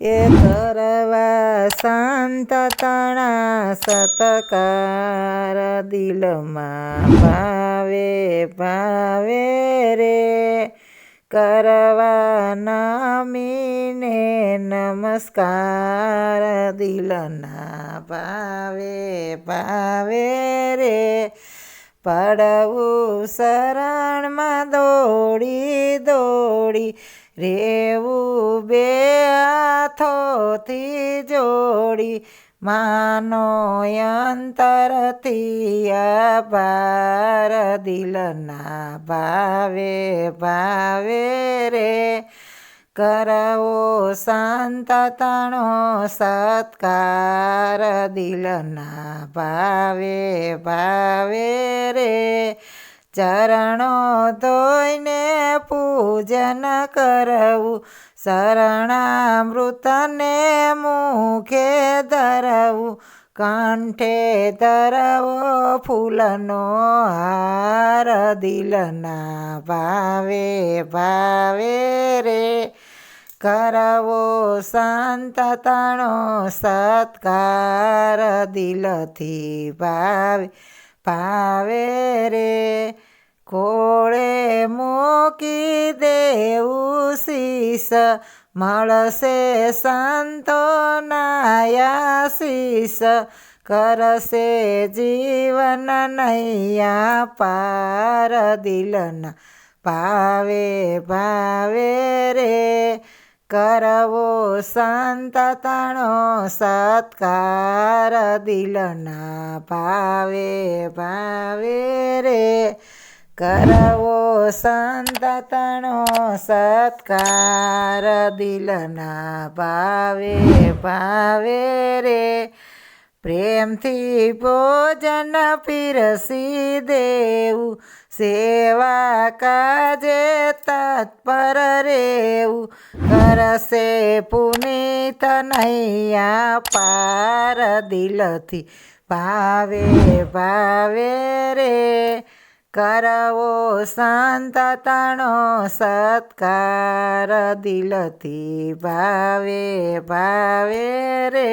એ કરવા શાંત તણા સતકાર દિલમાં ભાવે ભાવે રે કરવા નામીને નમસ્કાર દિલના ભાવે ભાવે રે પડવું શરણમાં દોડી દોડી રેવું બે હાથોથી જોડી માનો અંતરથી આભાર દિલના ભાવે ભાવે રે કરવો શાંત તણો સત્કાર દિલના ભાવે ભાવે રે ચરણો ધોઈને પૂજન કરવું શરણામૃતને મુખે ધરવું કંઠે ધરવો ફૂલનો હાર દિલના ભાવે ભાવે રે કરવો શાંત તણો સત્કાર દિલથી ભાવે ભાવે રે કોળે મૂકી દેવું શીશ મળશે સંતોના શીશ કરશે જીવન નૈયા પાર દિલના ભાવે ભાવે રે કરવો શાંત તણો સત્કાર દિલના ભાવે ભાવે રે કરવો શાંત તણો સત્કાર દિલના ભાવે ભાવે રે પ્રેમથી ભોજન પીરસી દેવું સેવા કાજે તત્પર રેવું કરશે પુનિત નૈયા પાર દિલથી ભાવે ભાવે રે કરવો શાંત તણો સત્કાર દિલથી ભાવે ભાવે રે